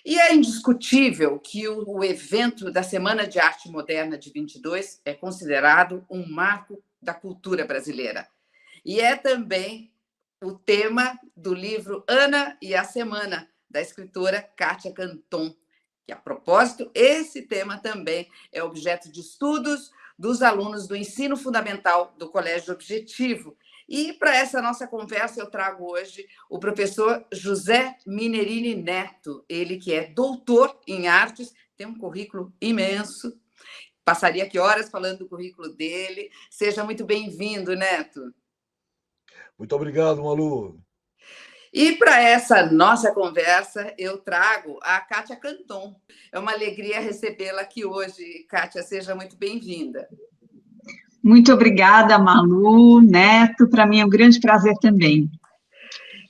E é indiscutível que o evento da Semana de Arte Moderna de 22 é considerado um marco da cultura brasileira. E é também o tema do livro Ana e a Semana, da escritora Kátia Canton, que, a propósito, esse tema também é objeto de estudos dos alunos do ensino fundamental do Colégio Objetivo. E, para essa nossa conversa, eu trago hoje o professor José Minerini Neto, ele que é doutor em artes, tem um currículo imenso, passaria aqui horas falando do currículo dele. Seja muito bem-vindo, Neto. Muito obrigado, Malu. E para essa nossa conversa, eu trago a Kátia Canton. É uma alegria recebê-la aqui hoje. Kátia, seja muito bem-vinda. Muito obrigada, Malu, Neto. Para mim é um grande prazer também.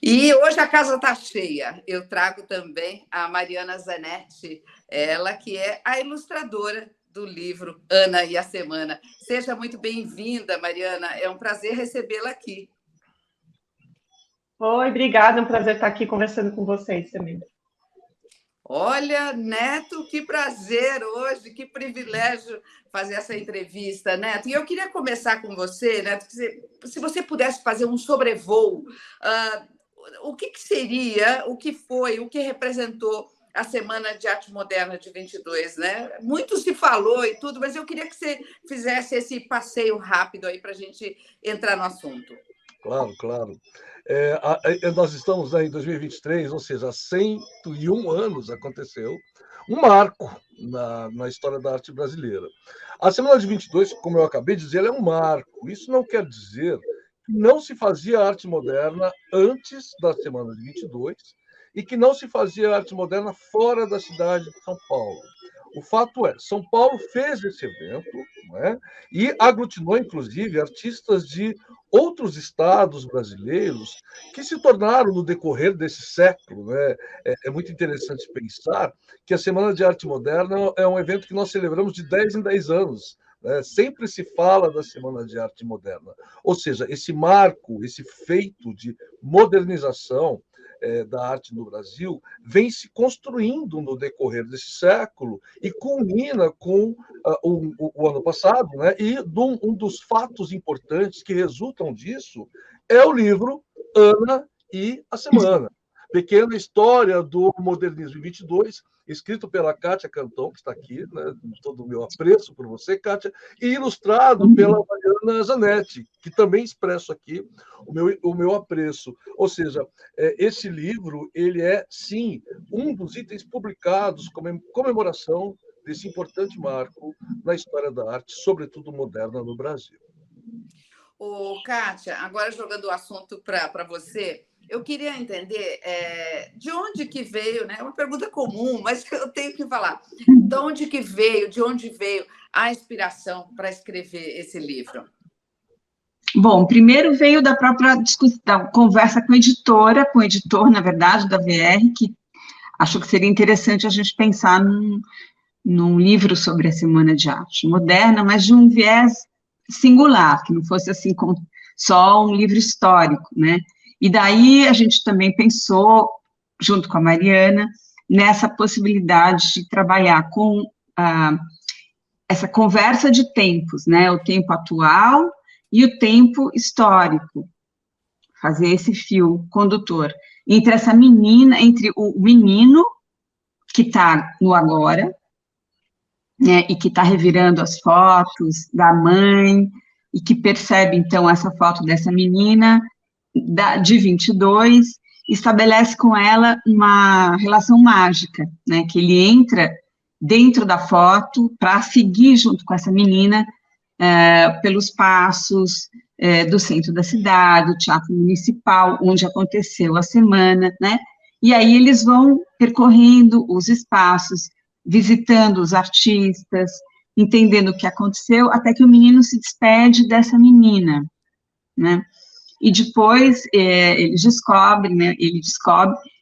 E hoje a casa está cheia. Eu trago também a Mariana Zanetti, ela que é a ilustradora do livro Ana e a Semana. Seja muito bem-vinda, Mariana. É um prazer recebê-la aqui. Oi, obrigada, é um prazer estar aqui conversando com vocês também. Olha, Neto, que prazer hoje, que privilégio fazer essa entrevista, Neto. E eu queria começar com você, Neto, se você pudesse fazer um sobrevoo, o que seria, o que foi, o que representou a Semana de Arte Moderna de 22, né? Muito se falou e tudo, mas eu queria que você fizesse esse passeio rápido aí para a gente entrar no assunto. Claro. Nós estamos em 2023, ou seja, há 101 anos aconteceu um marco na história da arte brasileira. A Semana de 22, como eu acabei de dizer, ela é um marco. Isso não quer dizer que não se fazia arte moderna antes da Semana de 22 e que não se fazia arte moderna fora da cidade de São Paulo. O fato é, São Paulo fez esse evento, não é? E aglutinou, inclusive, artistas de outros estados brasileiros que se tornaram, no decorrer desse século, né? É muito interessante pensar que a Semana de Arte Moderna é um evento que nós celebramos de 10 em 10 anos. Né? Sempre se fala da Semana de Arte Moderna. Ou seja, esse marco, esse feito de modernização da arte no Brasil vem se construindo no decorrer desse século e culmina com o ano passado, né? E um dos fatos importantes que resultam disso é o livro Ana e a Semana. Pequena história do modernismo em 22, escrito pela Kátia Canton, que está aqui, né, todo o meu apreço por você, Kátia, e ilustrado pela Mariana Zanetti, que também expresso aqui o meu apreço. Ou seja, esse livro ele é, sim, um dos itens publicados como comemoração desse importante marco na história da arte, sobretudo moderna, no Brasil. Kátia, agora jogando o assunto para você, eu queria entender de onde que veio, né? É uma pergunta comum, mas eu tenho que falar. De onde veio a inspiração para escrever esse livro? Bom, primeiro veio da própria discussão, da conversa com o editor, na verdade, da VR, que achou que seria interessante a gente pensar num livro sobre a Semana de Arte Moderna, mas de um viés singular, que não fosse assim só um livro histórico, né? E daí a gente também pensou, junto com a Mariana, nessa possibilidade de trabalhar com essa conversa de tempos, né? O tempo atual e o tempo histórico, fazer esse fio condutor entre essa menina, entre o menino que está no agora, né, e que está revirando as fotos da mãe, e que percebe, então, essa foto dessa menina de 22, estabelece com ela uma relação mágica, né, que ele entra dentro da foto para seguir junto com essa menina pelos passos do centro da cidade, do Teatro Municipal, onde aconteceu a semana, né, e aí eles vão percorrendo os espaços, visitando os artistas, entendendo o que aconteceu, até que o menino se despede dessa menina, né, e depois ele descobre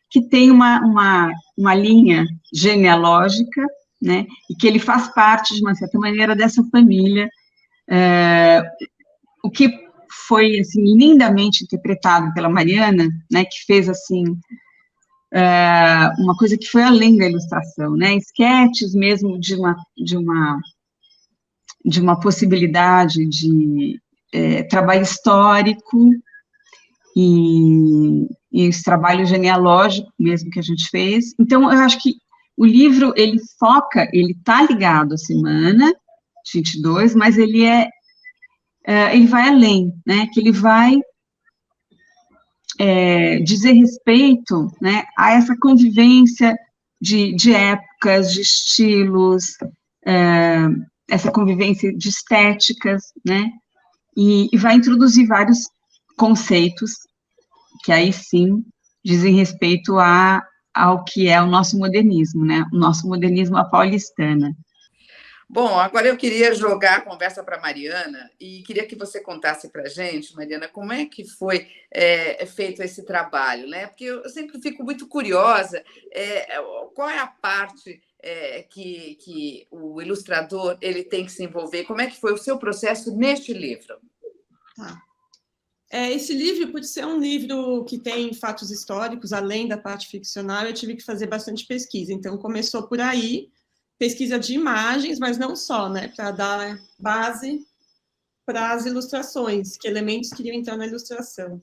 que tem uma linha genealógica, né, e que ele faz parte, de uma certa maneira, dessa família, o que foi, assim, lindamente interpretado pela Mariana, né, que fez, assim, uma coisa que foi além da ilustração, né? Esquetes mesmo de uma possibilidade de trabalho histórico e esse trabalho genealógico mesmo que a gente fez. Então, eu acho que o livro, ele está ligado à semana de 22, mas ele vai além, né? Que ele vai dizer respeito, né, a essa convivência de épocas, de estilos, essa convivência de estéticas, né, e vai introduzir vários conceitos que aí sim dizem respeito ao que é o nosso modernismo, né, o nosso modernismo à paulistana. Bom, agora eu queria jogar a conversa para a Mariana e queria que você contasse para a gente, Mariana, como é que foi feito esse trabalho, né? Porque eu sempre fico muito curiosa, qual é a parte que o ilustrador ele tem que se envolver, como é que foi o seu processo neste livro? Tá. Esse livro, por ser um livro que tem fatos históricos, além da parte ficcional, eu tive que fazer bastante pesquisa, então começou por aí, pesquisa de imagens, mas não só, né, para dar base para as ilustrações, que elementos queriam entrar na ilustração.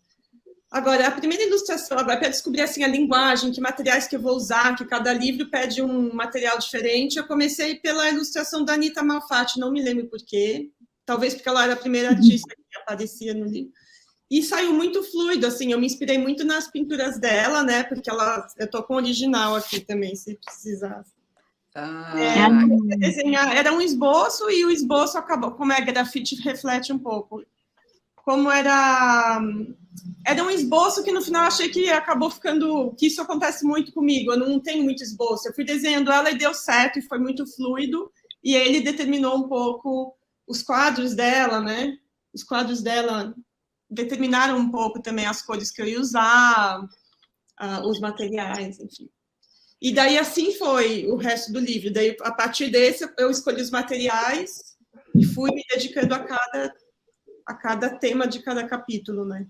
Agora, a primeira ilustração, agora para descobrir assim, a linguagem, que materiais que eu vou usar, que cada livro pede um material diferente, eu comecei pela ilustração da Anita Malfatti, não me lembro por quê, talvez porque ela era a primeira artista que aparecia no livro, e saiu muito fluido, assim, eu me inspirei muito nas pinturas dela, né, porque eu estou com o original aqui também, se precisar. Desenhar, era um esboço e o esboço acabou, como é grafite, reflete um pouco. Como era um esboço que no final achei que acabou ficando, que isso acontece muito comigo, eu não tenho muito esboço, eu fui desenhando ela e deu certo, e foi muito fluido, e ele determinou um pouco os quadros dela, né? Os quadros dela determinaram um pouco também as cores que eu ia usar, os materiais, enfim. E daí, assim foi o resto do livro. Daí, a partir desse, eu escolhi os materiais e fui me dedicando a cada tema de cada capítulo, né?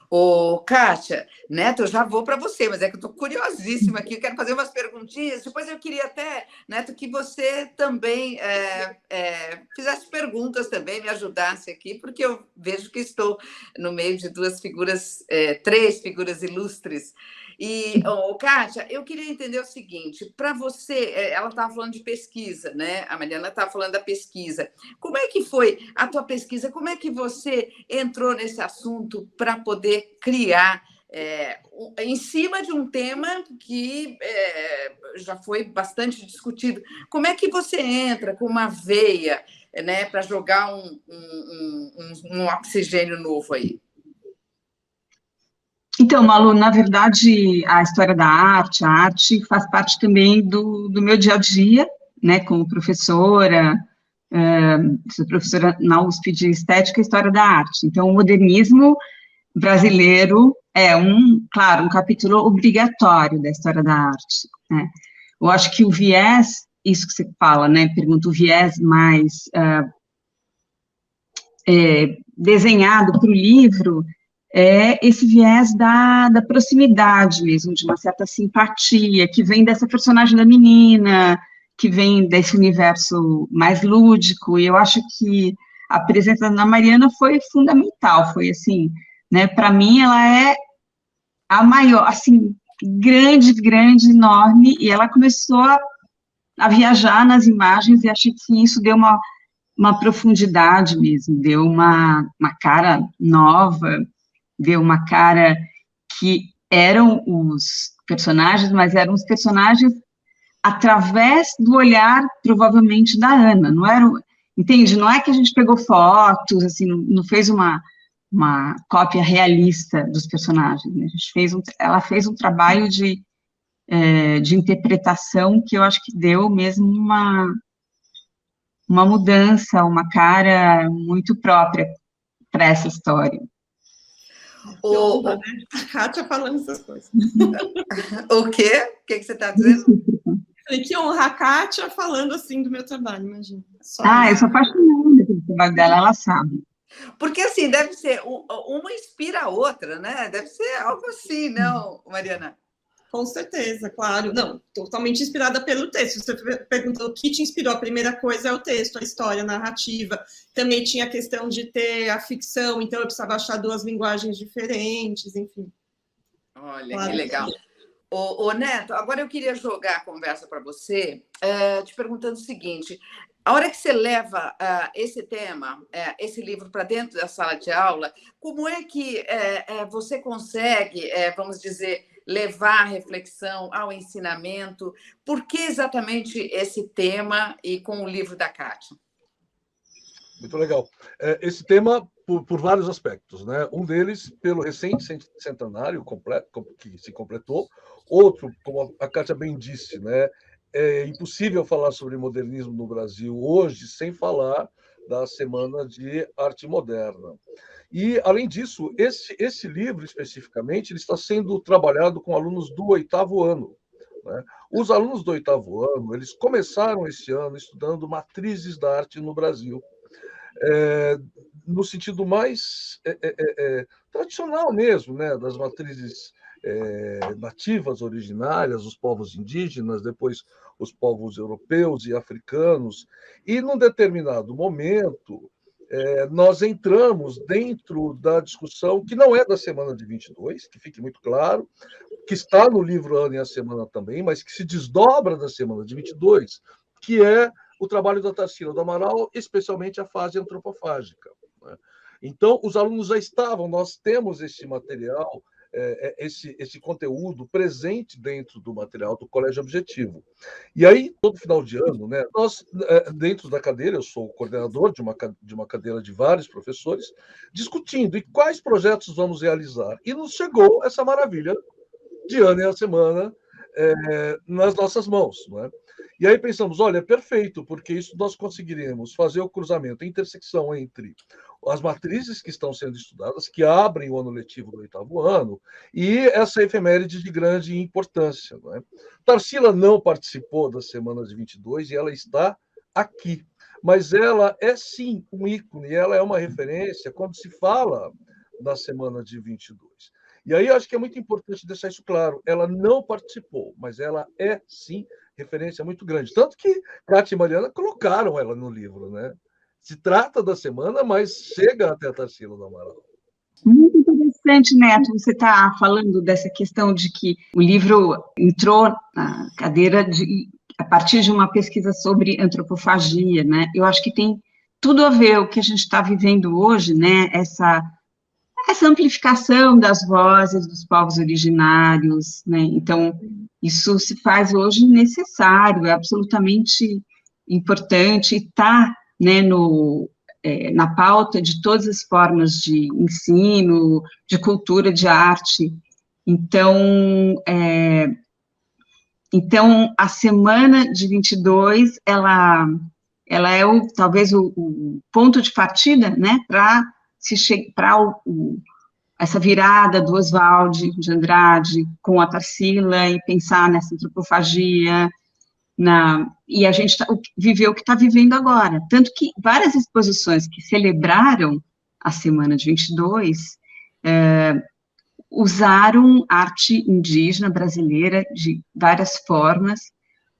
Ô, Kátia, Neto, eu já vou para você, mas é que eu estou curiosíssima aqui, eu quero fazer umas perguntinhas, depois eu queria até, Neto, que você também fizesse perguntas também, me ajudasse aqui, porque eu vejo que estou no meio de três figuras ilustres. E, Kátia, eu queria entender o seguinte, para você, ela estava falando de pesquisa, né? A Mariana estava falando da pesquisa. Como é que foi a tua pesquisa? Como é que você entrou nesse assunto para poder criar em cima de um tema que já foi bastante discutido? Como é que você entra com uma veia, né, para jogar um oxigênio novo aí? Então, Malu, na verdade, a história da arte, a arte faz parte também do meu dia a dia, né, como professora, sou professora na USP de Estética e História da Arte. Então, o modernismo brasileiro é claro, um capítulo obrigatório da história da arte, né. Eu acho que o viés, isso que você fala, né, pergunta o viés mais desenhado para o livro, esse viés da proximidade mesmo, de uma certa simpatia, que vem dessa personagem da menina, que vem desse universo mais lúdico, e eu acho que a presença da Mariana foi fundamental, foi assim, né, para mim ela é a maior, assim, grande, enorme, e ela começou a viajar nas imagens, e achei que isso deu uma profundidade mesmo, deu uma cara nova, deu uma cara que eram os personagens, mas eram os personagens através do olhar, provavelmente, da Ana, não era, entende? Não é que a gente pegou fotos, assim, não fez uma cópia realista dos personagens, né? Ela fez um trabalho de interpretação que eu acho que deu mesmo uma mudança, uma cara muito própria para essa história. A Kátia falando essas coisas. O quê? O que você está dizendo? Falei, que honra a Kátia falando assim do meu trabalho, imagina. Eu sou apaixonada pelo trabalho dela, ela sabe. Porque, assim, deve ser, uma inspira a outra, né? Deve ser algo assim, não, Mariana? Com certeza, claro. Não, totalmente inspirada pelo texto. Você perguntou o que te inspirou. A primeira coisa é o texto, a história, a narrativa. Também tinha a questão de ter a ficção, então eu precisava achar 2 linguagens diferentes, enfim. Olha, Claro. que legal. Ô, Neto, agora eu queria jogar a conversa para você, te perguntando o seguinte: a hora que você leva esse tema, esse livro para dentro da sala de aula, como é que você consegue, vamos dizer, levar a reflexão ao ensinamento? Por que exatamente esse tema e com o livro da Kátia? Muito legal. Esse tema, por vários aspectos, né? Um deles, pelo recente centenário que se completou. Outro, como a Kátia bem disse, né? É impossível falar sobre modernismo no Brasil hoje sem falar da Semana de Arte Moderna. E, além disso, esse livro, especificamente, ele está sendo trabalhado com alunos do 8º ano. Né? Os alunos do 8º ano, eles começaram esse ano estudando matrizes da arte no Brasil. No sentido mais tradicional mesmo, né, das matrizes nativas, originárias, os povos indígenas, depois os povos europeus e africanos, e num determinado momento nós entramos dentro da discussão que não é da Semana de 22, que fique muito claro, que está no livro Ana e a Semana também, mas que se desdobra da Semana de 22, que é o trabalho da Tarsila do Amaral, especialmente a fase antropofágica. Né? Então, os alunos já estavam, nós temos esse material, esse conteúdo presente dentro do material do Colégio Objetivo. E aí, todo final de ano, né, nós, dentro da cadeira, eu sou o coordenador de uma cadeira de vários professores, discutindo quais projetos vamos realizar. E nos chegou essa maravilha de Ana e a Semana nas nossas mãos. Não é? E aí pensamos, olha, é perfeito, porque isso nós conseguiremos fazer o cruzamento, a intersecção entre as matrizes que estão sendo estudadas, que abrem o ano letivo do 8º ano, e essa efeméride de grande importância. Não é? Tarsila não participou das Semanas de 22 e ela está aqui, mas ela é sim um ícone, ela é uma referência quando se fala da Semana de 22. E aí eu acho que é muito importante deixar isso claro. Ela não participou, mas ela é, sim, referência muito grande. Tanto que Kátia e Mariana colocaram ela no livro, né? Se trata da semana, mas chega até a Tarsila do Amaral. Muito interessante, Neto, você está falando dessa questão de que o livro entrou na cadeira a partir de uma pesquisa sobre antropofagia, né? Eu acho que tem tudo a ver o que a gente está vivendo hoje, né? Essa amplificação das vozes dos povos originários, né? Então, isso se faz hoje necessário, é absolutamente importante e está, né, na pauta de todas as formas de ensino, de cultura, de arte. Então, a Semana de 22, ela é talvez o ponto de partida, né, para essa virada do Oswald de Andrade com a Tarsila e pensar nessa antropofagia, e a gente viveu o que está vivendo agora. Tanto que várias exposições que celebraram a Semana de 22 usaram arte indígena brasileira de várias formas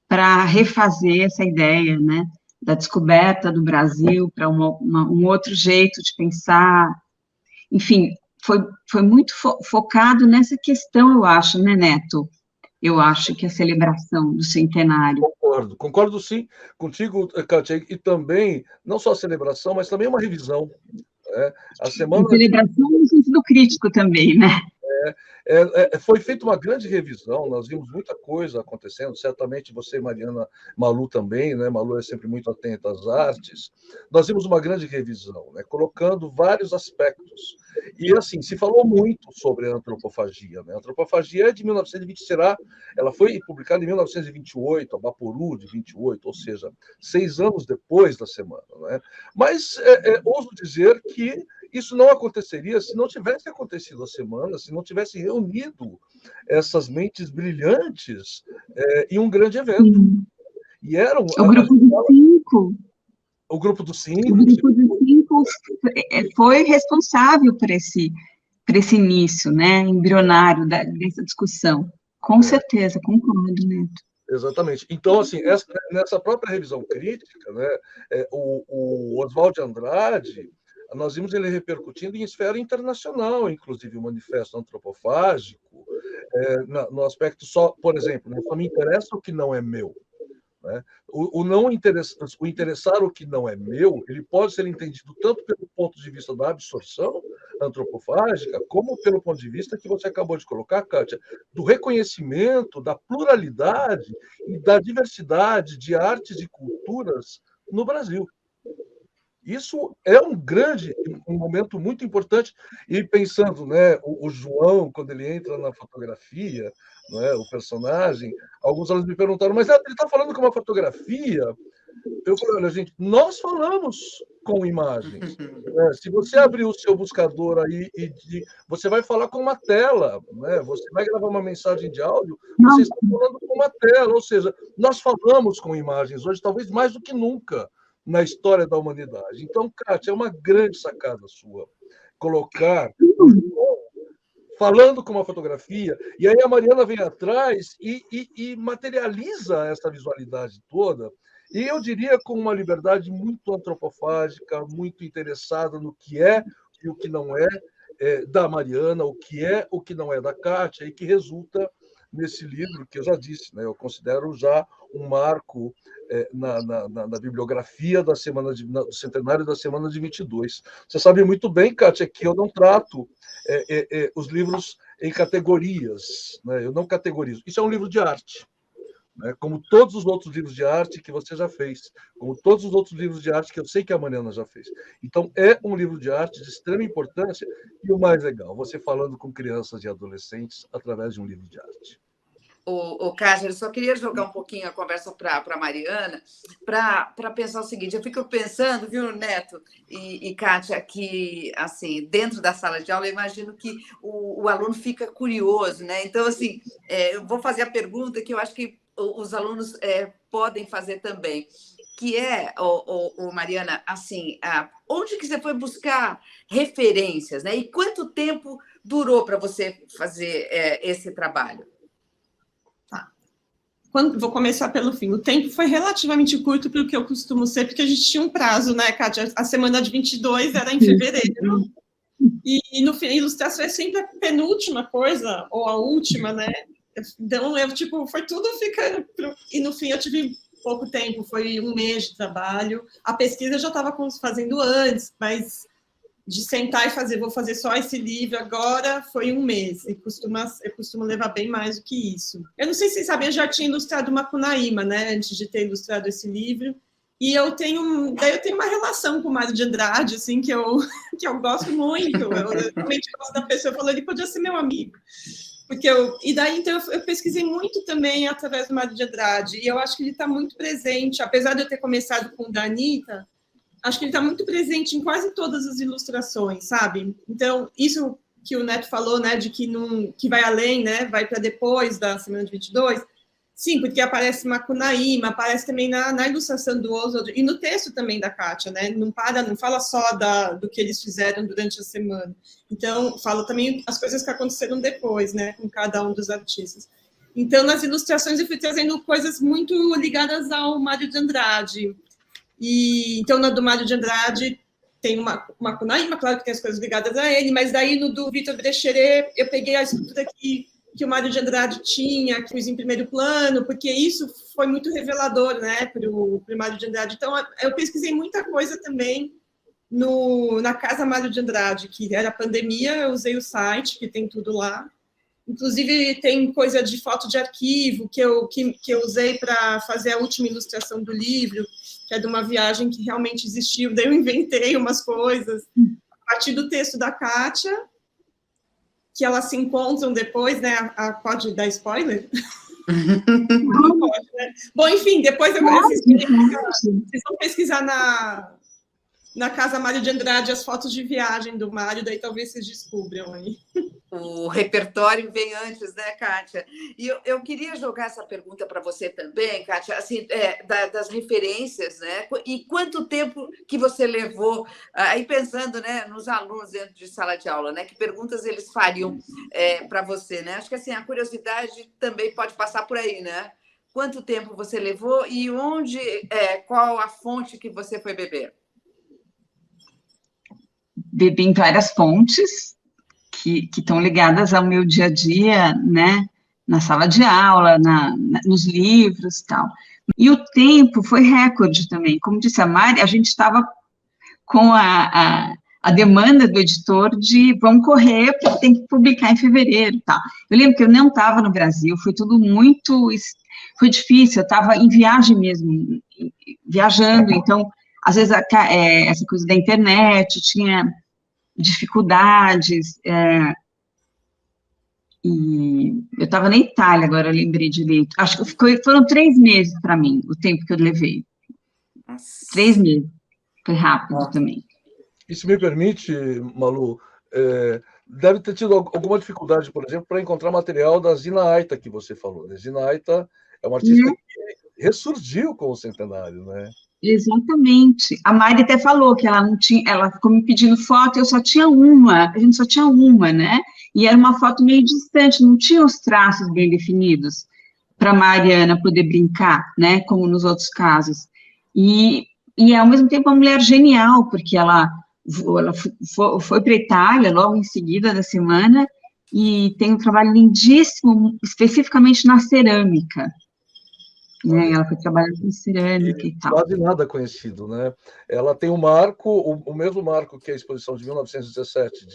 para refazer essa ideia, né, da descoberta do Brasil para um outro jeito de pensar. Enfim, foi muito focado nessa questão, eu acho, né, Neto? Eu acho que a celebração do centenário. Concordo sim contigo, Kátia, e também, não só a celebração, mas também uma revisão. A semana... Celebração no sentido crítico também, né? Foi feita uma grande revisão, nós vimos muita coisa acontecendo, certamente você, Mariana, Malu também, né? Malu é sempre muito atenta às artes. Nós vimos uma grande revisão, né? Colocando vários aspectos. E, assim, se falou muito sobre a antropofagia, né? A antropofagia é de 1920, ela foi publicada em 1928, a Baporu de 28, ou seja, 6 anos depois da semana, né? Mas ouso dizer que isso não aconteceria se não tivesse acontecido a semana, se não tivesse reunido essas mentes brilhantes em um grande evento. E eram... O Grupo dos Cinco. O Grupo dos Cinco. O Grupo dos Cinco foi responsável por esse início, né, embrionário dessa discussão, Com certeza, concordo, Neto. Exatamente. Então, assim, nessa própria revisão crítica, né, o Oswald de Andrade, nós vimos ele repercutindo em esfera internacional, inclusive o Manifesto Antropofágico, no aspecto só, por exemplo, né, só me interessa o que não é meu. Né? O interessar o que não é meu, ele pode ser entendido tanto pelo ponto de vista da absorção antropofágica, como pelo ponto de vista que você acabou de colocar, Kátia, do reconhecimento da pluralidade e da diversidade de artes e culturas no Brasil. Isso é um momento muito importante. E pensando, né, o João, quando ele entra na fotografia, né, o personagem, alguns alunos me perguntaram, mas ele está falando com uma fotografia? Eu falei, olha, gente, nós falamos com imagens. Se você abrir o seu buscador aí você vai falar com uma tela, né? Você vai gravar uma mensagem de áudio, você está falando com uma tela, ou seja, nós falamos com imagens hoje, talvez mais do que nunca na história da humanidade. Então, Kátia, é uma grande sacada sua colocar falando com uma fotografia, e aí a Mariana vem atrás e materializa essa visualidade toda, e eu diria com uma liberdade muito antropofágica, muito interessada no que é e o que não é da Mariana, o que não é da Kátia, e que resulta nesse livro que eu já disse, né? Eu considero já um marco na bibliografia do centenário da Semana de 22. Você sabe muito bem, Kátia, que eu não trato os livros em categorias, né? Eu não categorizo. Isso é um livro de arte, né? Como todos os outros livros de arte que você já fez, como todos os outros livros de arte que eu sei que a Mariana já fez. Então, é um livro de arte de extrema importância e o mais legal, você falando com crianças e adolescentes através de um livro de arte. Kátia, eu só queria jogar um pouquinho a conversa para a Mariana, para pensar o seguinte, eu fico pensando, viu, Neto e Kátia, que, assim, dentro da sala de aula, eu imagino que o aluno fica curioso, né? Então, assim, eu vou fazer a pergunta que eu acho que os alunos podem fazer também, que é, Mariana, assim, onde que você foi buscar referências, né? E quanto tempo durou para você fazer esse trabalho? Vou começar pelo fim. O tempo foi relativamente curto para o que eu costumo ser, porque a gente tinha um prazo, né, Kátia? A semana de 22 era em fevereiro. E no fim, a ilustração é sempre a penúltima coisa, ou a última, né? Então, foi tudo ficando... E no fim eu tive pouco tempo, foi um mês de trabalho. A pesquisa eu já estava fazendo antes, mas de sentar e fazer, vou fazer só esse livro agora, foi um mês. Eu costumo levar bem mais do que isso. Eu não sei se vocês sabem, eu já tinha ilustrado Macunaíma, né, antes de ter ilustrado esse livro. E eu tenho uma relação com o Mário de Andrade, assim, que eu gosto muito. Eu realmente gosto da pessoa, falou, ele podia ser meu amigo. Então, eu pesquisei muito também através do Mário de Andrade, e eu acho que ele está muito presente, apesar de eu ter começado com o da Anitta, acho que ele está muito presente em quase todas as ilustrações, sabe? Então, isso que o Neto falou, né, de que vai além, né, vai para depois da Semana de 22, sim, porque aparece Macunaíma, aparece também na ilustração do Oswald, e no texto também da Kátia, né, não fala só do que eles fizeram durante a semana. Então, fala também as coisas que aconteceram depois, né, com cada um dos artistas. Então, nas ilustrações eu fui trazendo coisas muito ligadas ao Mário de Andrade. Então, na do Mário de Andrade tem uma Macunaíma, claro que tem as coisas ligadas a ele, mas daí no do Vitor Brecheret eu peguei a escultura que o Mário de Andrade tinha, que fiz em primeiro plano, porque isso foi muito revelador, né, para o Mário de Andrade. Então, eu pesquisei muita coisa também na Casa Mário de Andrade, que era pandemia, eu usei o site, que tem tudo lá. Inclusive, tem coisa de foto de arquivo que eu usei para fazer a última ilustração do livro, que é de uma viagem que realmente existiu. Daí eu inventei umas coisas a partir do texto da Kátia, que elas se encontram depois, né? Pode dar spoiler? Não pode, né? Bom, enfim, depois vocês vão pesquisar na Casa Mário de Andrade as fotos de viagem do Mário, daí talvez vocês descubram aí. O repertório vem antes, né, Kátia? E eu queria jogar essa pergunta para você também, Kátia, assim, das referências, né? E quanto tempo que você levou, aí pensando, né, nos alunos dentro de sala de aula, né? Que perguntas eles fariam para você, né? Acho que assim, a curiosidade também pode passar por aí, né? Quanto tempo você levou e qual a fonte que você foi beber? Bebi em várias fontes que estão ligadas ao meu dia a dia, né, na sala de aula, nos livros e tal. E o tempo foi recorde também. Como disse a Mari, a gente estava com a demanda do editor de vamos correr, porque tem que publicar em fevereiro e tal. Eu lembro que eu não estava no Brasil, foi tudo foi difícil, eu estava em viagem mesmo, viajando, então, às vezes, essa coisa da internet, tinha dificuldades, e eu estava na Itália, agora eu lembrei direito, acho que foram 3 meses para mim, o tempo que eu levei. 3 meses, foi rápido também. Isso me permite, Malu, deve ter tido alguma dificuldade, por exemplo, para encontrar material da Zina Aita, que você falou. Zina Aita é uma artista que ressurgiu com o centenário, né? Exatamente. A Mari até falou que ela não tinha, ela ficou me pedindo foto, eu só tinha uma, a gente só tinha uma, né? E era uma foto meio distante, não tinha os traços bem definidos para a Mariana poder brincar, né? Como nos outros casos. E ao mesmo tempo uma mulher genial, porque ela foi para a Itália logo em seguida da semana e tem um trabalho lindíssimo, especificamente na cerâmica. Né, ela foi trabalhar com cerâmica e tal. Quase nada conhecido, né? Ela tem um marco, o mesmo marco que a exposição de 1917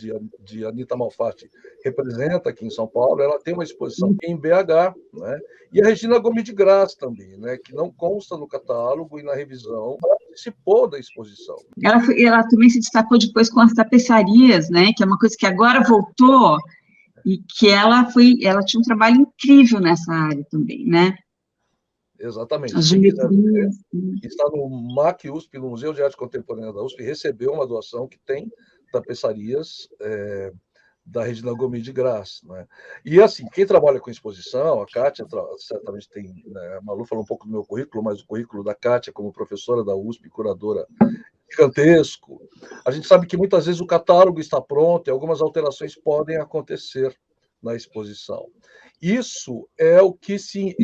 de Anita Malfatti representa aqui em São Paulo, ela tem uma exposição em BH, né? E a Regina Gomes de Graça também, né? Que não consta no catálogo e na revisão, ela participou da exposição. Ela também se destacou depois com as tapeçarias, né? Que é uma coisa que agora voltou e que ela tinha um trabalho incrível nessa área também, né? Exatamente. As geometrias. Está no MAC USP, no Museu de Arte Contemporânea da USP, recebeu uma doação que tem tapeçarias da Regina Gomes de Graça, né? E assim, quem trabalha com exposição, a Kátia certamente tem, né, a Malu falou um pouco do meu currículo, mas o currículo da Kátia como professora da USP, curadora, gigantesco. A gente sabe que muitas vezes o catálogo está pronto e algumas alterações podem acontecer na exposição. Isso é o que se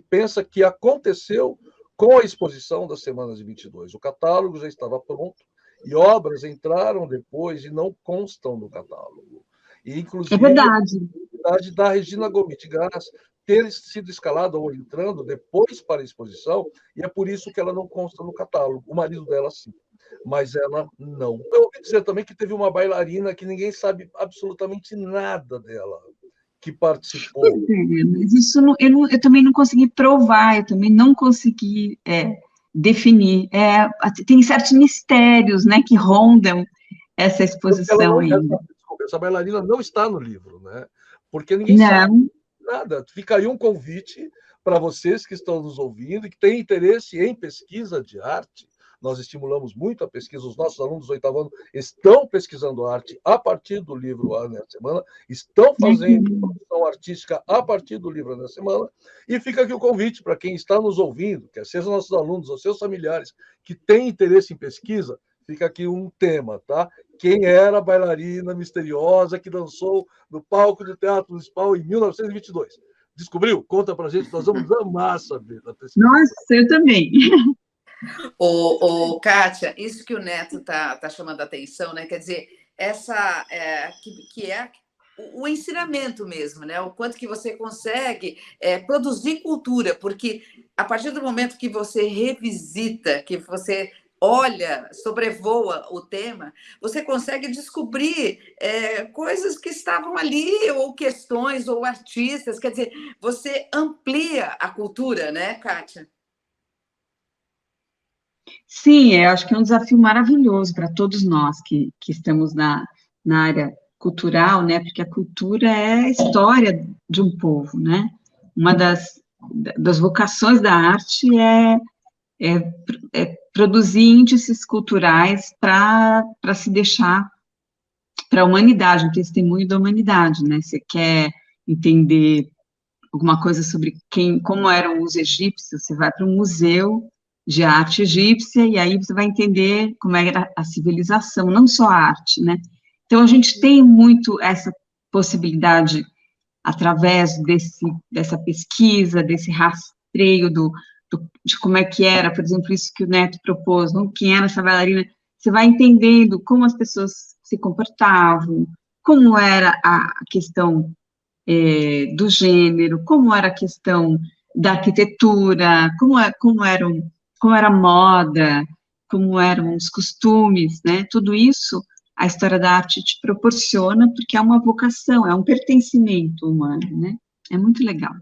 pensa que aconteceu com a exposição das Semanas de 22. O catálogo já estava pronto e obras entraram depois e não constam no catálogo. E, inclusive, é verdade. A possibilidade da Regina Gomes de Graça ter sido escalada ou entrando depois para a exposição, e é por isso que ela não consta no catálogo. O marido dela, sim, mas ela não. Eu ouvi dizer também que teve uma bailarina que ninguém sabe absolutamente nada dela, que participou. Mas isso eu também não consegui provar, eu também não consegui definir. Tem certos mistérios, né, que rondam essa exposição ainda. Essa bailarina não está no livro, né? Porque ninguém sabe nada. Fica aí um convite para vocês que estão nos ouvindo e que têm interesse em pesquisa de arte. Nós estimulamos muito a pesquisa, os nossos alunos do 8º ano estão pesquisando arte a partir do livro A Nessa Semana, estão fazendo produção artística a partir do livro A Nessa Semana, e fica aqui o convite para quem está nos ouvindo, quer sejam nossos alunos ou seus familiares, que têm interesse em pesquisa, fica aqui um tema, tá? Quem era a bailarina misteriosa que dançou no palco do Teatro Municipal em 1922? Descobriu? Conta para a gente, nós vamos amar saber da pesquisa. Nossa, eu também. Kátia, isso que o Neto tá chamando a atenção, né? Quer dizer, que é o ensinamento mesmo, né? O quanto que você consegue produzir cultura, porque a partir do momento que você revisita, que você olha, sobrevoa o tema, você consegue descobrir coisas que estavam ali, ou questões, ou artistas, quer dizer, você amplia a cultura, né, Kátia? Sim, eu acho que é um desafio maravilhoso para todos nós que estamos na área cultural, né? Porque a cultura é a história de um povo, né? Uma das vocações da arte é produzir índices culturais para se deixar para a humanidade, um testemunho da humanidade, né? Você quer entender alguma coisa sobre como eram os egípcios, você vai para um museu de arte egípcia, e aí você vai entender como era a civilização, não só a arte, né? Então, a gente tem muito essa possibilidade, através dessa pesquisa, desse rastreio de como é que era, por exemplo, isso que o Neto propôs, não? Quem era essa bailarina, você vai entendendo como as pessoas se comportavam, como era a questão do gênero, como era a questão da arquitetura, como era a moda, como eram os costumes, né? Tudo isso a história da arte te proporciona, porque é uma vocação, é um pertencimento humano, né? É muito legal.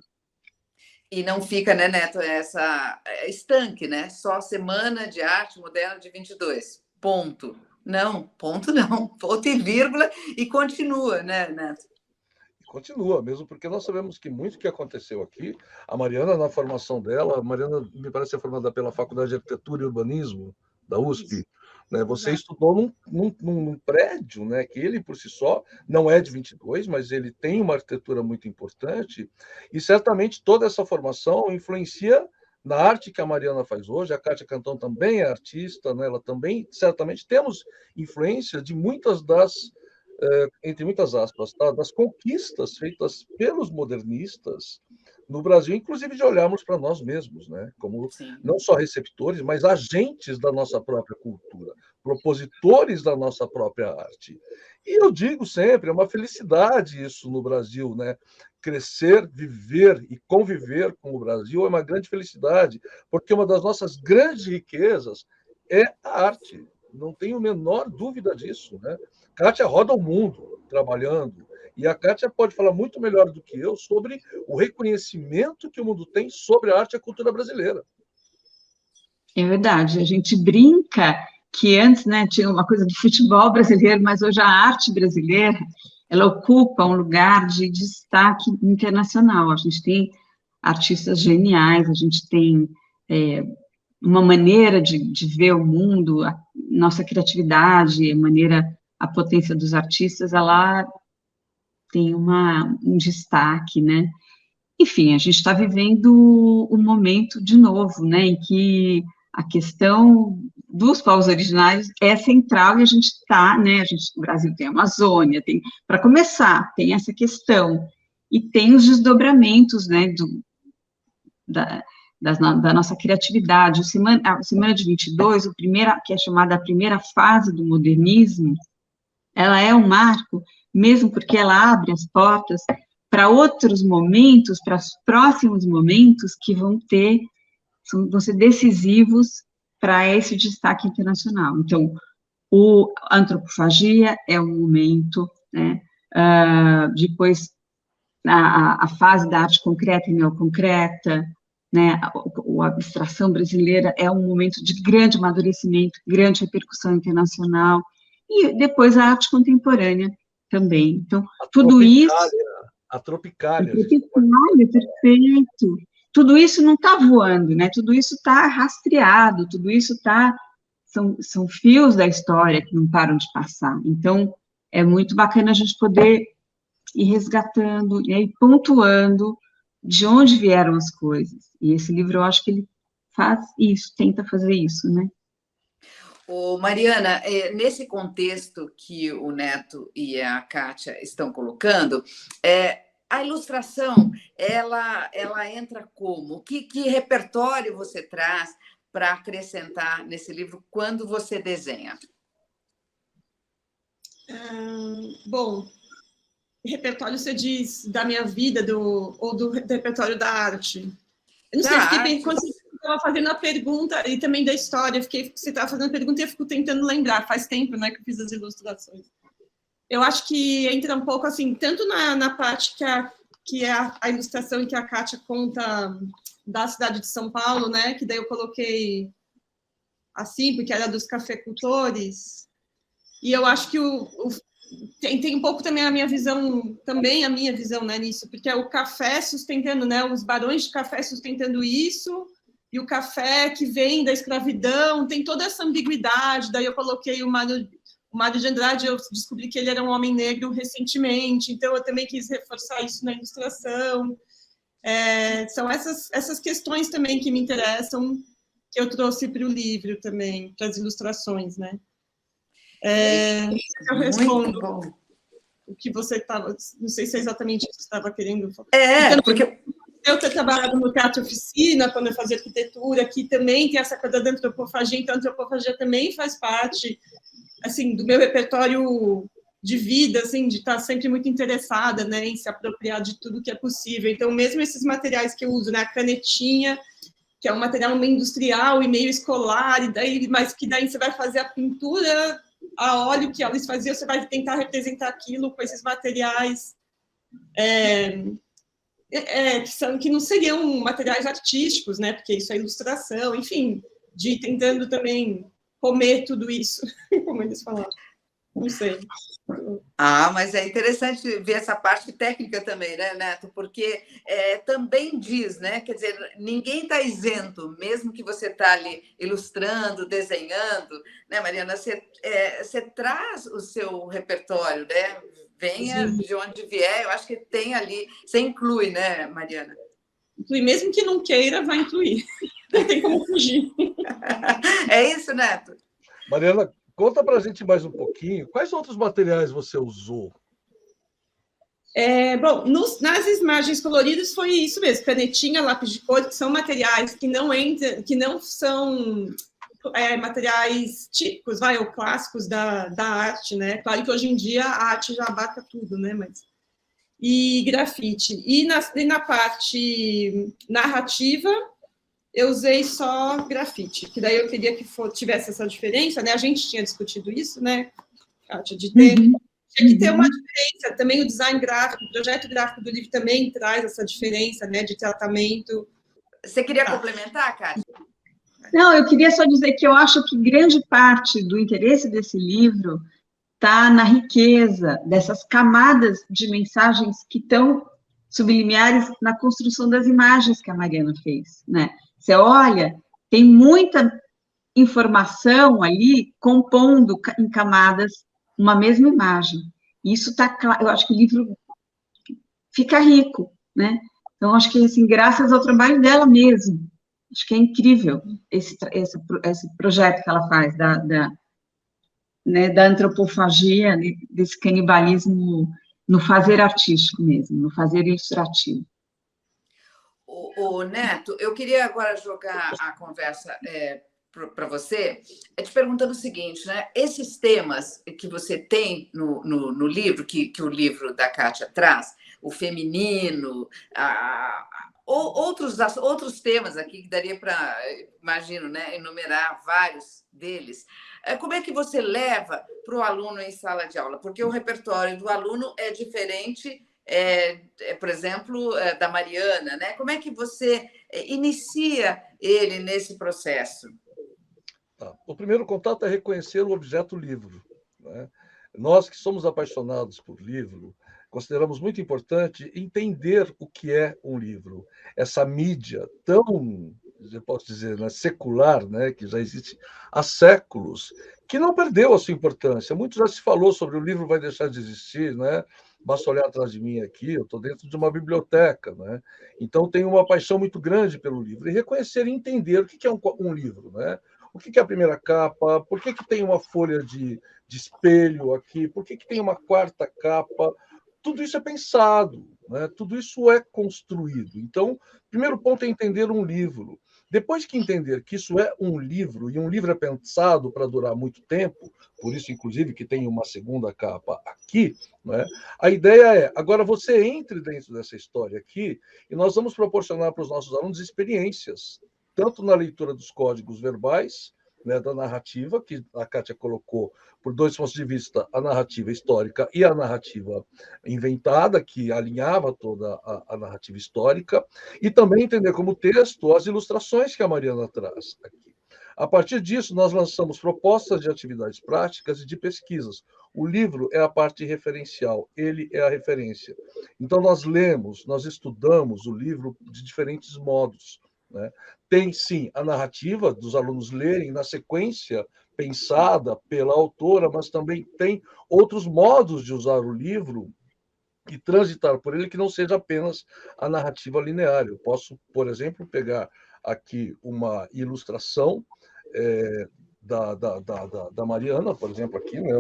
E não fica, né, Neto, essa estanque, né? Só Semana de Arte Moderna de 22. Ponto. Não, ponto não. Ponto e vírgula e continua, né, Neto? Continua, mesmo porque nós sabemos que muito que aconteceu aqui, a Mariana, na formação dela, a Mariana me parece ser formada pela Faculdade de Arquitetura e Urbanismo da USP, né? Você estudou num prédio, né, que ele, por si só, não é de 22, mas ele tem uma arquitetura muito importante, e certamente toda essa formação influencia na arte que a Mariana faz hoje. A Kátia Cantão também é artista, né? Ela também, certamente, temos influência de muitas entre muitas aspas, tá? Das conquistas feitas pelos modernistas no Brasil, inclusive de olharmos para nós mesmos, né? Como não só receptores, mas agentes da nossa própria cultura, propositores da nossa própria arte. E eu digo sempre, é uma felicidade isso no Brasil, né? Crescer, viver e conviver com o Brasil é uma grande felicidade, porque uma das nossas grandes riquezas é a arte. Não tenho a menor dúvida disso, né? Kátia roda o mundo trabalhando, e a Kátia pode falar muito melhor do que eu sobre o reconhecimento que o mundo tem sobre a arte e a cultura brasileira. É verdade, a gente brinca que antes, né, tinha uma coisa do futebol brasileiro, mas hoje a arte brasileira, ela ocupa um lugar de destaque internacional. A gente tem artistas geniais, a gente tem uma maneira de ver o mundo, a nossa criatividade, a potência dos artistas, ela tem um destaque, né? Enfim, a gente está vivendo um momento de novo, né, em que a questão dos povos originários é central, e a gente está, né, o Brasil tem a Amazônia, para começar, tem essa questão, e tem os desdobramentos, né, da nossa criatividade. A Semana de 22, que é chamada a primeira fase do modernismo, ela é um marco, mesmo porque ela abre as portas para outros momentos, para os próximos momentos que vão ser decisivos para esse destaque internacional. Então, a antropofagia é um momento, né? Depois, a fase da arte concreta e neoconcreta, né? A abstração brasileira é um momento de grande amadurecimento, grande repercussão internacional, e depois a arte contemporânea também. Então, tudo isso... A Tropicália. Perfeito. Tudo isso não está voando, né? Tudo isso está rastreado, tudo isso são fios da história que não param de passar. Então, é muito bacana a gente poder ir resgatando e aí pontuando de onde vieram as coisas. E esse livro, eu acho que ele faz isso, tenta fazer isso, né? Mariana, nesse contexto que o Neto e a Kátia estão colocando, a ilustração, ela entra como? Que repertório você traz para acrescentar nesse livro quando você desenha? Bom, repertório você diz da minha vida ou do repertório da arte? Eu não sei, fiquei bem... Quando você estava fazendo a pergunta, e também da história, você estava fazendo a pergunta e eu fico tentando lembrar, faz tempo, né, que eu fiz as ilustrações. Eu acho que entra um pouco, assim, tanto na parte que é a ilustração em que a Kátia conta da cidade de São Paulo, né, que daí eu coloquei assim, porque era dos cafeicultores, e eu acho que tem um pouco também a minha visão, né, nisso, porque é o café sustentando, né, os barões de café sustentando isso, e o café que vem da escravidão, tem toda essa ambiguidade. Daí eu coloquei o Mário de Andrade, eu descobri que ele era um homem negro recentemente, então eu também quis reforçar isso na ilustração. São essas questões também que me interessam, que eu trouxe para o livro também, para as ilustrações, né? Eu respondo o que você estava... Não sei se é exatamente isso que você estava querendo falar. Porque... Eu ter trabalhado no Teatro Oficina, quando eu fazia arquitetura, que também tem essa coisa da antropofagia, então a antropofagia também faz parte, assim, do meu repertório de vida, assim, de estar sempre muito interessada, né, em se apropriar de tudo que é possível. Então, mesmo esses materiais que eu uso, né, a canetinha, que é um material meio industrial e meio escolar, mas que daí você vai fazer a pintura a óleo que eles faziam, você vai tentar representar aquilo com esses materiais... que não seriam materiais artísticos, né? Porque isso é ilustração, enfim, de tentando também comer tudo isso, como eles falaram. Não sei. Mas é interessante ver essa parte técnica também, né, Neto? Porque também diz, né? Quer dizer, ninguém está isento, mesmo que você está ali ilustrando, desenhando, né, Mariana? Você traz o seu repertório, né? Venha Sim. de onde vier, eu acho que tem ali, você inclui, né, Mariana? Inclui, mesmo que não queira, vai incluir. Não tem como fugir. É isso, Neto? Mariana, conta para a gente mais um pouquinho, quais outros materiais você usou? Bom, nas imagens coloridas foi isso mesmo, canetinha, lápis de cor, que são materiais que não são materiais típicos, ou clássicos da arte, né? Claro que hoje em dia a arte já abarca tudo, né? E grafite. E na parte narrativa, eu usei só grafite, que daí eu queria que tivesse essa diferença, né? A gente tinha discutido isso, né, Kátia, de ter... Tinha que ter uma diferença. Também o design gráfico, o projeto gráfico do livro também traz essa diferença, né, de tratamento. Você queria complementar, Kátia? Não, eu queria só dizer que eu acho que grande parte do interesse desse livro está na riqueza dessas camadas de mensagens que estão sublimiares na construção das imagens que a Mariana fez, né? Você olha, tem muita informação ali compondo em camadas uma mesma imagem. Isso está claro, eu acho que o livro fica rico, né? Então, acho que, assim, graças ao trabalho dela mesmo, acho que é incrível esse projeto que ela faz né, da antropofagia, desse canibalismo no fazer artístico mesmo, no fazer ilustrativo. O Neto, eu queria agora jogar a conversa para você, te perguntando o seguinte, né? Esses temas que você tem no livro, que o livro da Kátia traz, o feminino, outros temas aqui que daria para, imagino, né, enumerar vários deles. Como é que você leva para o aluno em sala de aula? Porque o repertório do aluno é diferente, por exemplo, da Mariana, né? Como é que você inicia ele nesse processo? O primeiro contato é reconhecer o objeto livro, né? Nós que somos apaixonados por livro, consideramos muito importante entender o que é um livro. Essa mídia tão, eu posso dizer, né, secular, né, que já existe há séculos, que não perdeu a sua importância. Muito já se falou sobre o livro vai deixar de existir, né? Basta olhar atrás de mim aqui, eu estou dentro de uma biblioteca, né? Então tenho uma paixão muito grande pelo livro. E reconhecer e entender o que é um livro, né? O que é a primeira capa? Por que tem uma folha de espelho aqui? Por que tem uma quarta capa? Tudo isso é pensado, né? Tudo isso é construído. Então, o primeiro ponto é entender um livro. Depois que entender que isso é um livro, e um livro é pensado para durar muito tempo, por isso, inclusive, que tem uma segunda capa aqui, né? A ideia é, agora você entre dentro dessa história aqui, e nós vamos proporcionar para os nossos alunos experiências, tanto na leitura dos códigos verbais, né, da narrativa, que a Kátia colocou por dois pontos de vista, a narrativa histórica e a narrativa inventada, que alinhava toda a narrativa histórica, e também entender como texto as ilustrações que a Mariana traz aqui. A partir disso, nós lançamos propostas de atividades práticas e de pesquisas. O livro é a parte referencial, ele é a referência. Então, nós lemos, nós estudamos o livro de diferentes modos, né? Tem, sim, a narrativa dos alunos lerem na sequência pensada pela autora, mas também tem outros modos de usar o livro e transitar por ele que não seja apenas a narrativa linear. Eu posso, por exemplo, pegar aqui uma ilustração da Mariana, por exemplo, aqui, né?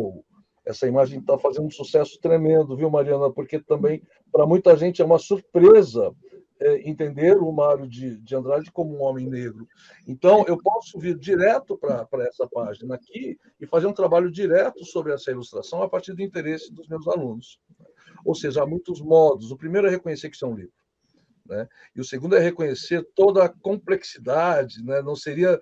Essa imagem está fazendo um sucesso tremendo, viu, Mariana? Porque também, para muita gente, é uma surpresa entender o Mário de Andrade como um homem negro. Então, eu posso vir direto para essa página aqui e fazer um trabalho direto sobre essa ilustração a partir do interesse dos meus alunos. Ou seja, há muitos modos. O primeiro é reconhecer que isso é um livro, né? E o segundo é reconhecer toda a complexidade, né? Não seria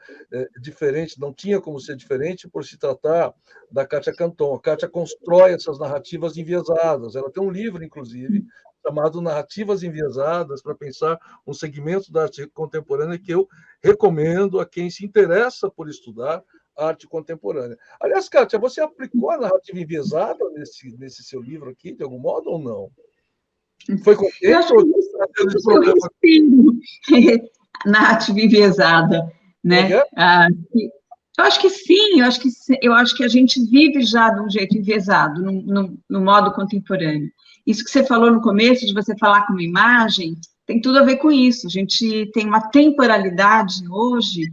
diferente, não tinha como ser diferente por se tratar da Kátia Canton. A Kátia constrói essas narrativas enviesadas. Ela tem um livro, inclusive, chamado Narrativas Enviesadas, para pensar um segmento da arte contemporânea que eu recomendo a quem se interessa por estudar arte contemporânea. Aliás, Kátia, você aplicou a narrativa enviesada nesse seu livro aqui, de algum modo, ou não? Foi consciente ou está tendo esse problema? Narrativa enviesada, né? Eu acho que sim, eu acho que a gente vive já de um jeito enviesado, no modo contemporâneo. Isso que você falou no começo, de você falar com uma imagem, tem tudo a ver com isso. A gente tem uma temporalidade hoje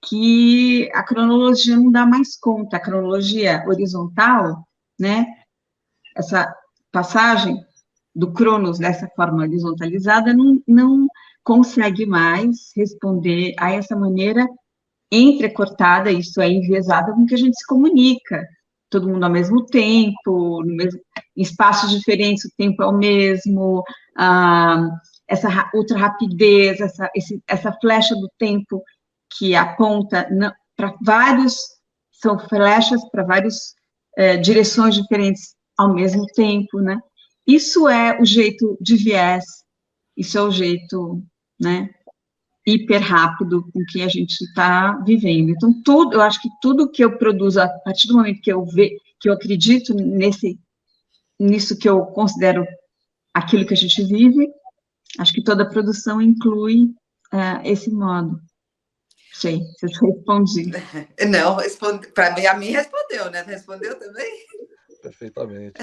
que a cronologia não dá mais conta. A cronologia horizontal, né? Essa passagem do Cronos dessa forma horizontalizada não consegue mais responder a essa maneira entrecortada, isso é enviesada, com que a gente se comunica. Todo mundo ao mesmo tempo, em espaços diferentes, o tempo é o mesmo, essa ultra rapidez, essa flecha do tempo que aponta para vários, são flechas para várias direções diferentes ao mesmo tempo, né? Isso é o jeito de viés, isso é o jeito, né, hiper rápido com que a gente está vivendo. Então, eu acho que tudo que eu produzo, a partir do momento que eu acredito nisso que eu considero aquilo que a gente vive, acho que toda produção inclui esse modo. Sei, se eu respondi. Não, para mim respondeu, né? Respondeu também? Perfeitamente.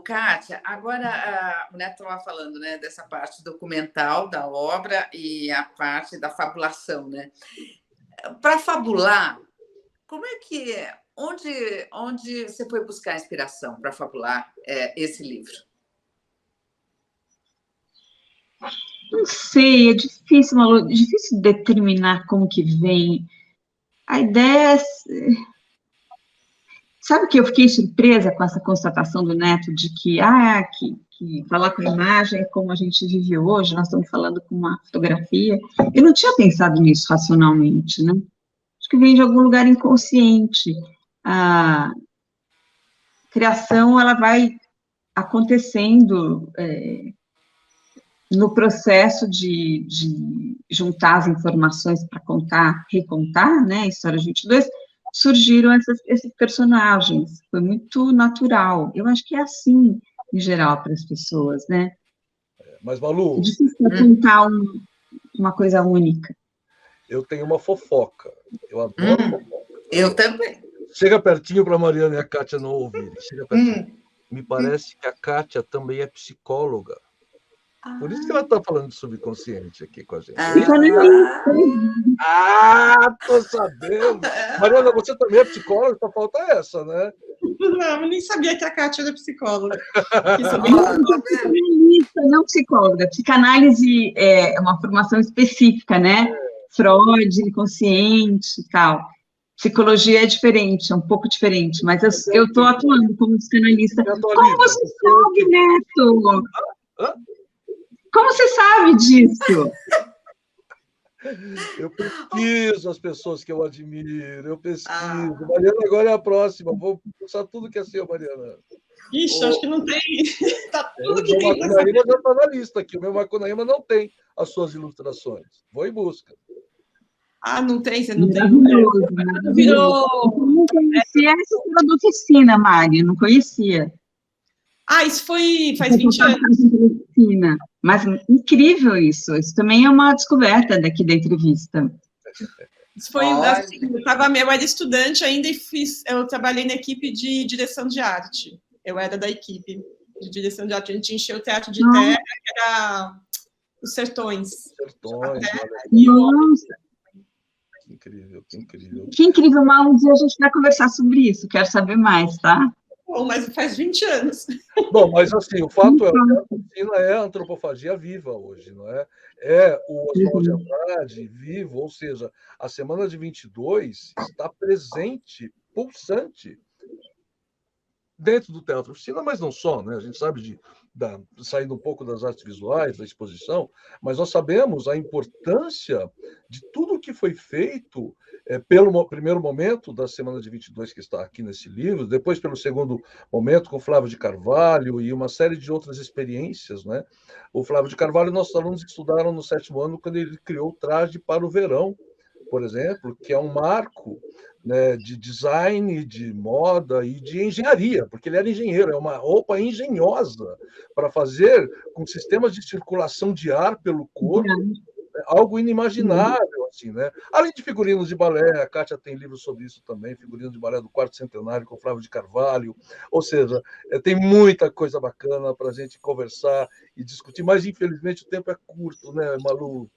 Kátia, agora o Neto estava falando, né, dessa parte documental da obra e a parte da fabulação, né? Para fabular, como é que onde você foi buscar inspiração para fabular esse livro? Não sei, é difícil determinar como que vem. A ideia é... Sabe que eu fiquei surpresa com essa constatação do Neto de que falar com a imagem é como a gente vive hoje, nós estamos falando com uma fotografia. Eu não tinha pensado nisso racionalmente, né? Acho que vem de algum lugar inconsciente. A criação, ela vai acontecendo no processo de juntar as informações para recontar, né, a história de 22, surgiram esses personagens, foi muito natural. Eu acho que é assim, em geral, para as pessoas, né? Mas, Malu... É difícil contar uma coisa única. Eu tenho uma fofoca. Eu adoro fofoca. Eu também. Chega pertinho para a Mariana e a Kátia não ouvirem. Chega pertinho. Me parece que a Kátia também é psicóloga. Por isso que ela está falando de subconsciente aqui com a gente. Tô sabendo. Mariana, você também é psicóloga? Só falta essa, né? Não, eu nem sabia que a Kátia era psicóloga. Psicanalista, não psicóloga. Psicanálise é uma formação específica, né? Freud, inconsciente e tal. Psicologia é diferente, é um pouco diferente, mas eu estou atuando como psicanalista. Como você sabe, Neto? Como você sabe disso? Eu pesquiso as pessoas que eu admiro, eu pesquiso. Mariana agora é a próxima, vou pensar tudo que é seu, Mariana. Ixi, acho que não tem. Tá tudo que o tem. Macunaíma já está na lista aqui, o meu Macunaíma não tem as suas ilustrações. Vou em busca. Não tem, você não tem. Virou. Eu não conhecia essa da oficina, Mari, não conhecia. Isso foi faz 20 anos. Mas incrível isso. Isso também é uma descoberta daqui da entrevista. Isso foi, assim, eu era estudante ainda e eu trabalhei na equipe de direção de arte. Eu era da equipe de direção de arte. A gente encheu o teatro de terra, que era os Sertões. Nossa. Que incrível, que incrível. Que incrível, mas um dia a gente vai conversar sobre isso. Quero saber mais, tá? Bom, mas faz 20 anos. Bom, mas assim, o fato é que a oficina é a antropofagia viva hoje, não é? É o Oswald de Andrade vivo, ou seja, a semana de 22 está presente, pulsante, dentro do teatro oficina, mas não só, né? A gente sabe saindo um pouco das artes visuais, da exposição, mas nós sabemos a importância de tudo que foi feito pelo primeiro momento da semana de 22, que está aqui nesse livro, depois pelo segundo momento com Flávio de Carvalho e uma série de outras experiências, né? O Flávio de Carvalho, nossos alunos estudaram no 7º ano quando ele criou o traje para o verão, por exemplo, que é um marco, né, de design, de moda e de engenharia, porque ele era engenheiro, é uma roupa engenhosa para fazer com sistemas de circulação de ar pelo corpo, algo inimaginável, assim, né? Além de figurinos de balé, a Kátia tem livros sobre isso também, figurinos de balé do 4º centenário com Flávio de Carvalho, ou seja, tem muita coisa bacana para a gente conversar e discutir, mas infelizmente o tempo é curto, né, Malu?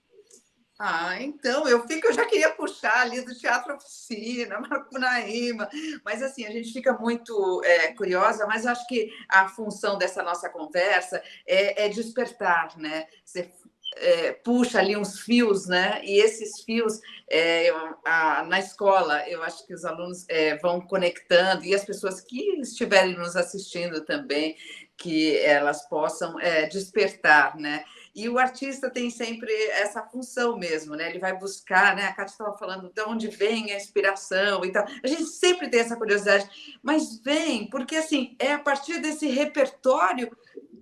Então, eu já queria puxar ali do Teatro Oficina, Macunaíma, mas assim, a gente fica muito curiosa, mas acho que a função dessa nossa conversa é despertar, né? Você puxa ali uns fios, né? E esses fios, na escola, eu acho que os alunos vão conectando, e as pessoas que estiverem nos assistindo também, que elas possam despertar, né? E o artista tem sempre essa função mesmo, né? Ele vai buscar, né? A Kátia estava falando de onde vem a inspiração e tal. A gente sempre tem essa curiosidade, mas vem, porque assim, é a partir desse repertório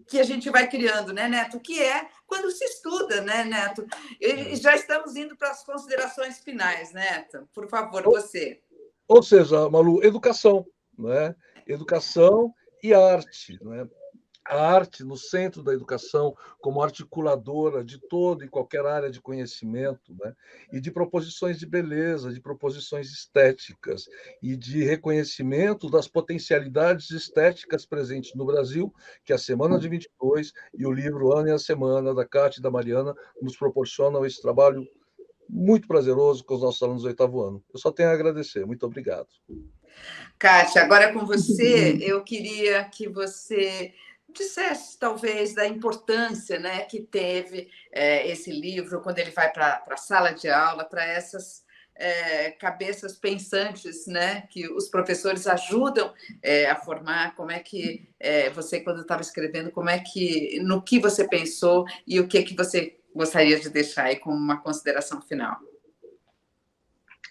que a gente vai criando, né, Neto? Que é quando se estuda, né, Neto? E já estamos indo para as considerações finais, Neto. Por favor, você. Ou seja, Malu, educação, né? Educação e arte, né? A arte no centro da educação como articuladora de toda e qualquer área de conhecimento, né? E de proposições de beleza, de proposições estéticas e de reconhecimento das potencialidades estéticas presentes no Brasil, que a Semana de 22 e o livro Ano e a Semana, da Kátia e da Mariana, nos proporcionam esse trabalho muito prazeroso com os nossos alunos do 8º ano. Eu só tenho a agradecer. Muito obrigado. Kátia, agora com você, eu queria que você dissesse, talvez, da importância, né, que teve esse livro quando ele vai para a sala de aula, para essas cabeças pensantes, né, que os professores ajudam a formar. Como é que você, quando estava escrevendo, no que você pensou e o que você gostaria de deixar aí como uma consideração final?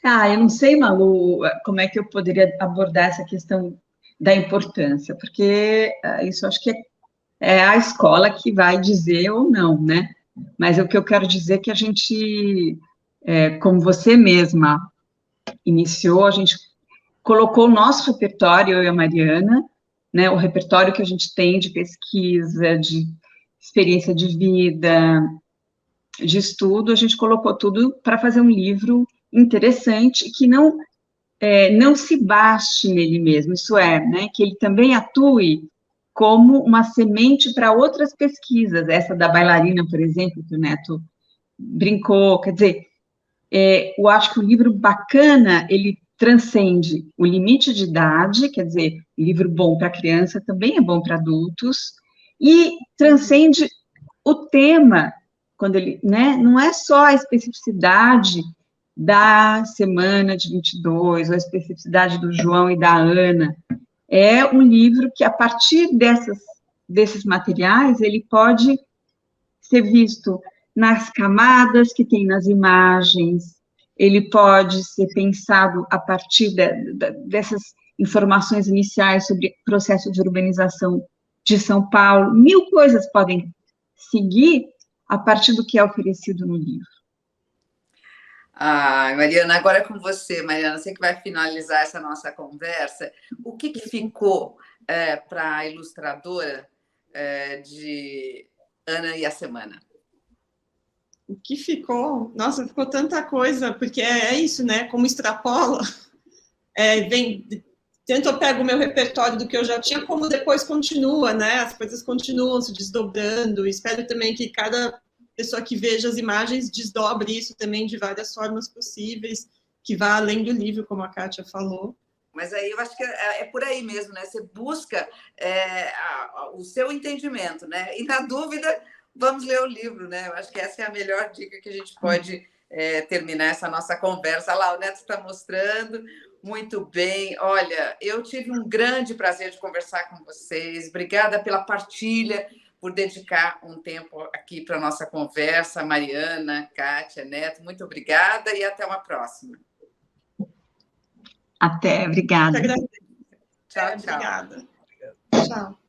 Eu não sei, Malu, como é que eu poderia abordar essa questão da importância, porque isso acho que é a escola que vai dizer ou não, né? Mas o que eu quero dizer é que a gente, como você mesma iniciou, a gente colocou o nosso repertório, eu e a Mariana, né? O repertório que a gente tem de pesquisa, de experiência de vida, de estudo, a gente colocou tudo para fazer um livro interessante que não se baste nele mesmo, isso é, né, que ele também atue como uma semente para outras pesquisas, essa da bailarina, por exemplo, que o Neto brincou, quer dizer, eu acho que o livro bacana, ele transcende o limite de idade, quer dizer, livro bom para criança também é bom para adultos, e transcende o tema, quando ele, né, não é só a especificidade da semana de 22, ou a especificidade do João e da Ana, é um livro que, a partir desses materiais, ele pode ser visto nas camadas que tem nas imagens, ele pode ser pensado a partir dessas informações iniciais sobre o processo de urbanização de São Paulo. 1000 coisas podem seguir a partir do que é oferecido no livro. Mariana, agora é com você, Mariana. Você que vai finalizar essa nossa conversa. O que ficou para a ilustradora Ana e a semana? O que ficou? Nossa, ficou tanta coisa, porque é isso, né? Como extrapola, tanto eu pego o meu repertório do que eu já tinha, como depois continua, né? As coisas continuam se desdobrando. Espero também que cada pessoa que veja as imagens desdobre isso também de várias formas possíveis, que vá além do livro, como a Kátia falou. Mas aí eu acho que é por aí mesmo, né? Você busca o seu entendimento, né? E na dúvida, vamos ler o livro, né? Eu acho que essa é a melhor dica que a gente pode terminar essa nossa conversa. Lá, o Neto está mostrando. Muito bem. Olha, eu tive um grande prazer de conversar com vocês. Obrigada pela partilha, por dedicar um tempo aqui para a nossa conversa. Mariana, Kátia, Neto, muito obrigada e até uma próxima. Até, obrigada. Tchau, tchau. Obrigada. Tchau.